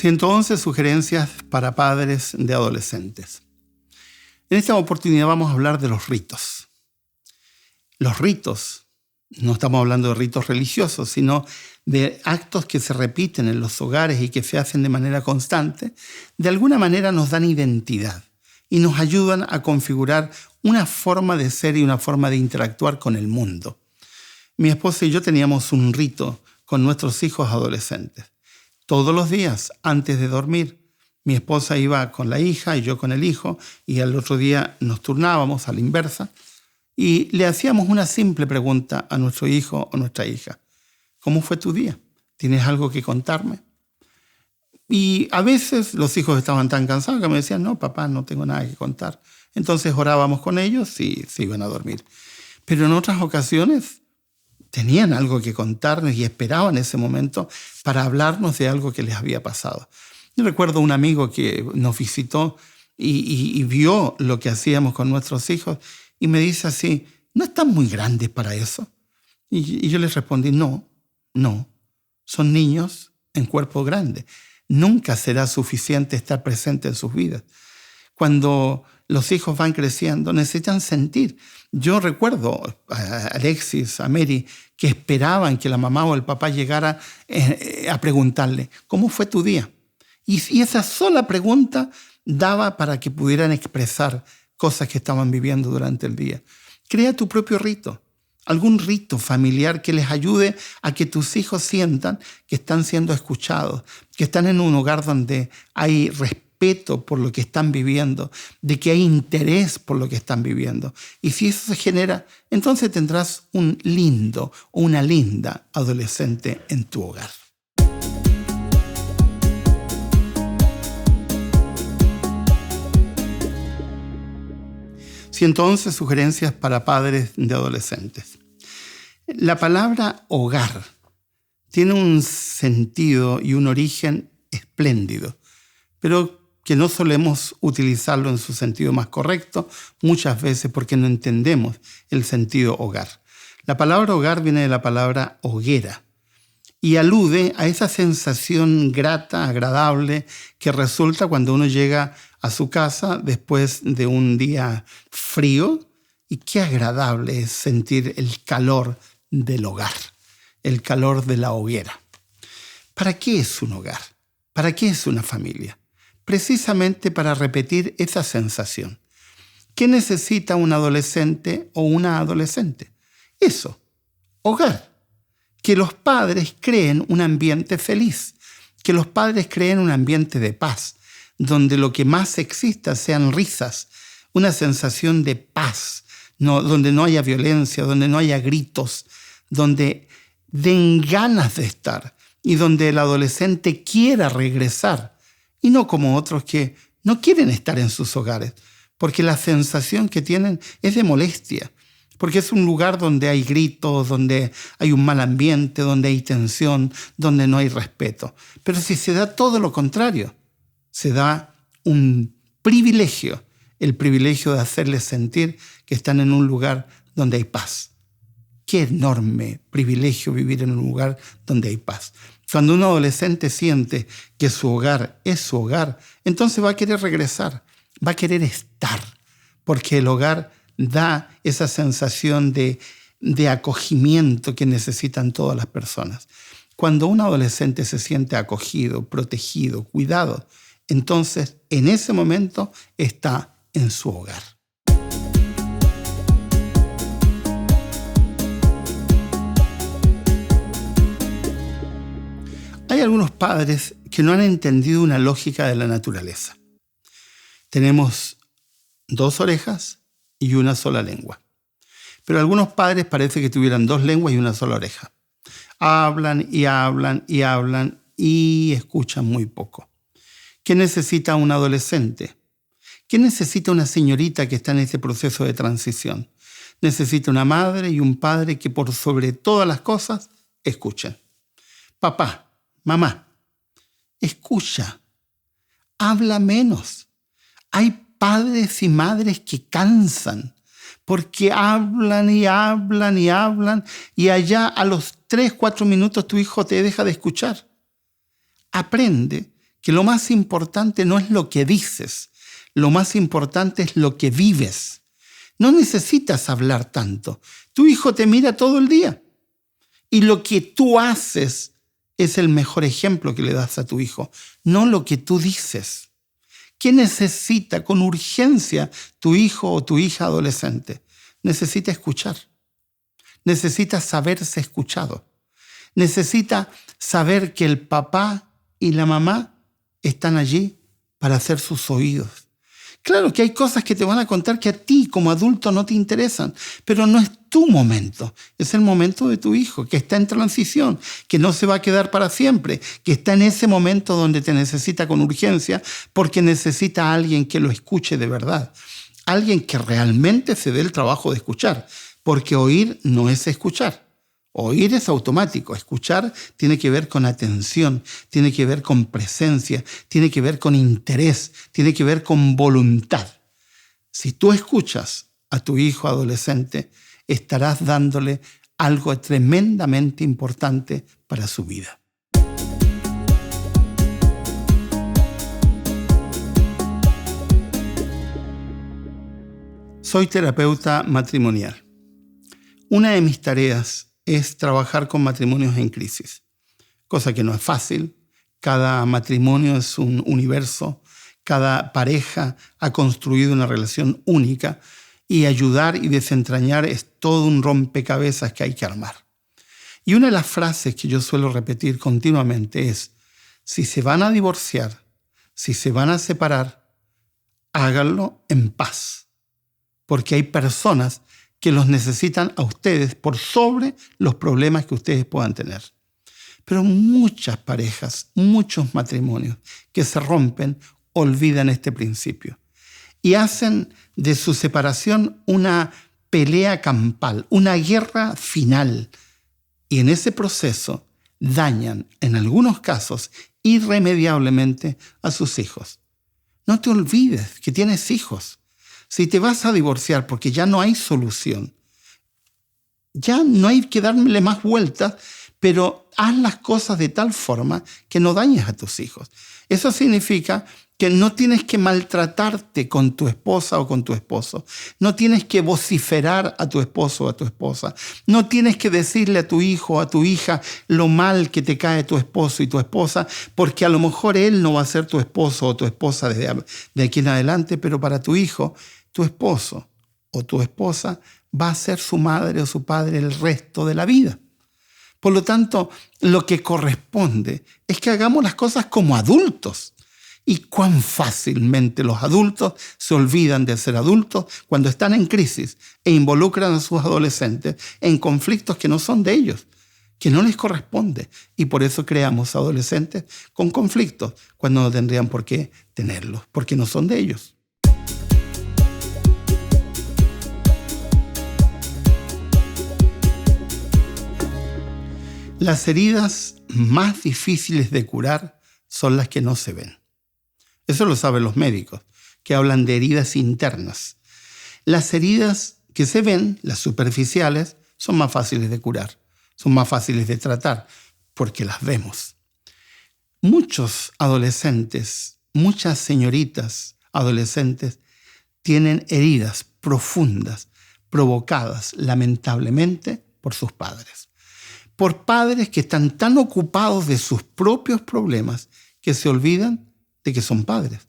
111 sugerencias para padres de adolescentes. En esta oportunidad vamos a hablar de los ritos. Los ritos, no estamos hablando de ritos religiosos, sino de actos que se repiten en los hogares y que se hacen de manera constante, de alguna manera nos dan identidad y nos ayudan a configurar una forma de ser y una forma de interactuar con el mundo. Mi esposa y yo teníamos un rito con nuestros hijos adolescentes. Todos los días, antes de dormir, mi esposa iba con la hija y yo con el hijo, y al otro día nos turnábamos a la inversa, y le hacíamos una simple pregunta a nuestro hijo o nuestra hija. ¿Cómo fue tu día? ¿Tienes algo que contarme? Y a veces los hijos estaban tan cansados que me decían, no, papá, no tengo nada que contar. Entonces orábamos con ellos y se iban a dormir. Pero en otras ocasiones tenían algo que contarnos y esperaban ese momento para hablarnos de algo que les había pasado. Yo recuerdo un amigo que nos visitó y vio lo que hacíamos con nuestros hijos y me dice así, ¿no están muy grandes para eso? Y yo les respondí, no, son niños en cuerpo grande. Nunca será suficiente estar presente en sus vidas. Cuando los hijos van creciendo, necesitan sentir. Yo recuerdo a Alexis, a Mary, que esperaban que la mamá o el papá llegara a preguntarle, ¿cómo fue tu día? Y esa sola pregunta daba para que pudieran expresar cosas que estaban viviendo durante el día. Crea tu propio rito, algún rito familiar que les ayude a que tus hijos sientan que están siendo escuchados, que están en un hogar donde hay respeto por lo que están viviendo, de que hay interés por lo que están viviendo. Y si eso se genera, entonces tendrás un lindo o una linda adolescente en tu hogar. Y entonces sugerencias para padres de adolescentes. La palabra hogar tiene un sentido y un origen espléndido, pero que no solemos utilizarlo en su sentido más correcto, muchas veces porque no entendemos el sentido hogar. La palabra hogar viene de la palabra hoguera y alude a esa sensación grata, agradable, que resulta cuando uno llega a su casa después de un día frío, y qué agradable es sentir el calor del hogar, el calor de la hoguera. ¿Para qué es un hogar? ¿Para qué es una familia? Precisamente para repetir esa sensación. ¿Qué necesita un adolescente o una adolescente? Eso, hogar. Que los padres creen un ambiente feliz, que los padres creen un ambiente de paz, donde lo que más exista sean risas, una sensación de paz, donde no haya violencia, donde no haya gritos, donde den ganas de estar y donde el adolescente quiera regresar, y no como otros que no quieren estar en sus hogares, porque la sensación que tienen es de molestia, porque es un lugar donde hay gritos, donde hay un mal ambiente, donde hay tensión, donde no hay respeto. Pero si se da todo lo contrario, se da un privilegio, el privilegio de hacerles sentir que están en un lugar donde hay paz. Qué enorme privilegio vivir en un lugar donde hay paz. Cuando un adolescente siente que su hogar es su hogar, entonces va a querer regresar, va a querer estar, porque el hogar da esa sensación de acogimiento que necesitan todas las personas. Cuando un adolescente se siente acogido, protegido, cuidado, entonces en ese momento está en su hogar. Hay algunos padres que no han entendido una lógica de la naturaleza. Tenemos 2 orejas y una sola lengua. Pero algunos padres parece que tuvieran 2 lenguas y una sola oreja. Hablan y hablan y hablan y escuchan muy poco. ¿Qué necesita un adolescente? ¿Qué necesita una señorita que está en este proceso de transición? Necesita una madre y un padre que por sobre todas las cosas escuchen. Papá, mamá, escucha, habla menos. Hay padres y madres que cansan porque hablan y hablan y hablan y allá a los 3-4 minutos tu hijo te deja de escuchar. Aprende que lo más importante no es lo que dices, lo más importante es lo que vives. No necesitas hablar tanto. Tu hijo te mira todo el día y lo que tú haces es el mejor ejemplo que le das a tu hijo, no lo que tú dices. ¿Qué necesita con urgencia tu hijo o tu hija adolescente? Necesita escuchar. Necesita saberse escuchado. Necesita saber que el papá y la mamá están allí para hacer sus oídos. Claro que hay cosas que te van a contar que a ti como adulto no te interesan, pero no es tu momento, es el momento de tu hijo, que está en transición, que no se va a quedar para siempre, que está en ese momento donde te necesita con urgencia porque necesita a alguien que lo escuche de verdad, alguien que realmente se dé el trabajo de escuchar, porque oír no es escuchar. Oír es automático, escuchar tiene que ver con atención, tiene que ver con presencia, tiene que ver con interés, tiene que ver con voluntad. Si tú escuchas a tu hijo adolescente, estarás dándole algo tremendamente importante para su vida. Soy terapeuta matrimonial. Una de mis tareas es trabajar con matrimonios en crisis, cosa que no es fácil. Cada matrimonio es un universo, cada pareja ha construido una relación única y ayudar y desentrañar es todo un rompecabezas que hay que armar. Y una de las frases que yo suelo repetir continuamente es: si se van a divorciar, si se van a separar, háganlo en paz, porque hay personas que los necesitan a ustedes por sobre los problemas que ustedes puedan tener. Pero muchas parejas, muchos matrimonios que se rompen, olvidan este principio y hacen de su separación una pelea campal, una guerra final. Y en ese proceso dañan, en algunos casos, irremediablemente a sus hijos. No te olvides que tienes hijos. Si te vas a divorciar porque ya no hay solución, ya no hay que darle más vueltas, pero haz las cosas de tal forma que no dañes a tus hijos. Eso significa que no tienes que maltratarte con tu esposa o con tu esposo. No tienes que vociferar a tu esposo o a tu esposa. No tienes que decirle a tu hijo o a tu hija lo mal que te cae tu esposo y tu esposa, porque a lo mejor él no va a ser tu esposo o tu esposa de aquí en adelante, pero para tu hijo, tu esposo o tu esposa va a ser su madre o su padre el resto de la vida. Por lo tanto, lo que corresponde es que hagamos las cosas como adultos. Y cuán fácilmente los adultos se olvidan de ser adultos cuando están en crisis e involucran a sus adolescentes en conflictos que no son de ellos, que no les corresponde. Y por eso creamos adolescentes con conflictos cuando no tendrían por qué tenerlos, porque no son de ellos. Las heridas más difíciles de curar son las que no se ven. Eso lo saben los médicos, que hablan de heridas internas. Las heridas que se ven, las superficiales, son más fáciles de curar, son más fáciles de tratar, porque las vemos. Muchos adolescentes, muchas señoritas adolescentes, tienen heridas profundas, provocadas lamentablemente por sus padres. Por padres que están tan ocupados de sus propios problemas que se olvidan de que son padres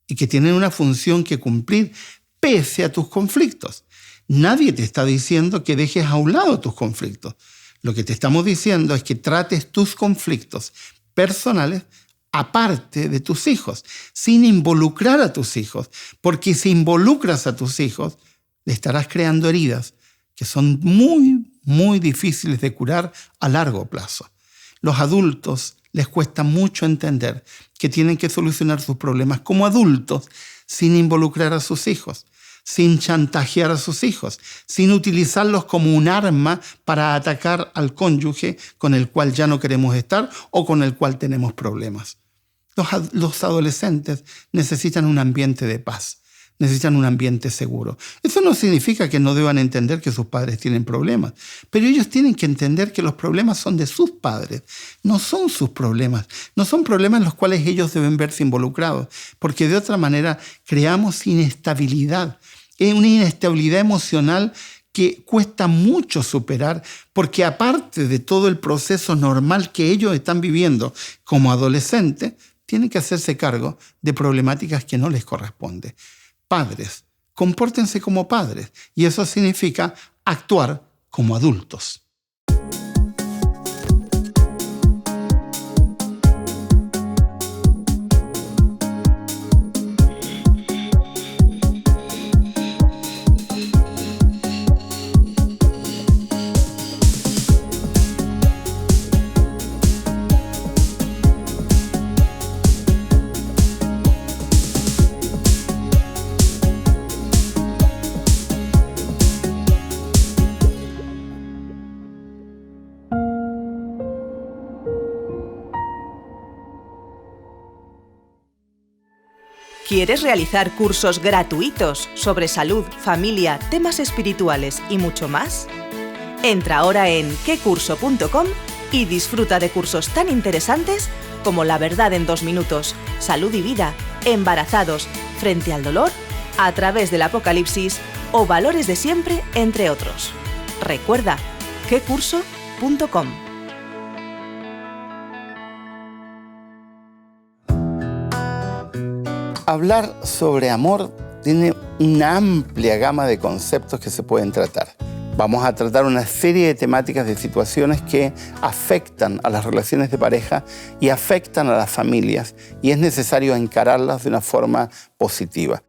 y que tienen una función que cumplir pese a tus conflictos. Nadie te está diciendo que dejes a un lado tus conflictos. Lo que te estamos diciendo es que trates tus conflictos personales aparte de tus hijos, sin involucrar a tus hijos, porque si involucras a tus hijos, le estarás creando heridas que son muy, muy difíciles de curar a largo plazo. Los adultos les cuesta mucho entender que tienen que solucionar sus problemas como adultos sin involucrar a sus hijos, sin chantajear a sus hijos, sin utilizarlos como un arma para atacar al cónyuge con el cual ya no queremos estar o con el cual tenemos problemas. Los adolescentes necesitan un ambiente de paz, necesitan un ambiente seguro. Eso no significa que no deban entender que sus padres tienen problemas, pero ellos tienen que entender que los problemas son de sus padres, no son sus problemas, no son problemas en los cuales ellos deben verse involucrados, porque de otra manera creamos inestabilidad, una inestabilidad emocional que cuesta mucho superar, porque aparte de todo el proceso normal que ellos están viviendo como adolescentes, tienen que hacerse cargo de problemáticas que no les corresponden. Padres, compórtense como padres, y eso significa actuar como adultos. ¿Quieres realizar cursos gratuitos sobre salud, familia, temas espirituales y mucho más? Entra ahora en quecurso.com y disfruta de cursos tan interesantes como La verdad en 2 minutos, Salud y vida, Embarazados, Frente al dolor, A través del Apocalipsis o Valores de siempre, entre otros. Recuerda, quecurso.com. Hablar sobre amor tiene una amplia gama de conceptos que se pueden tratar. Vamos a tratar una serie de temáticas, de situaciones que afectan a las relaciones de pareja y afectan a las familias, y es necesario encararlas de una forma positiva.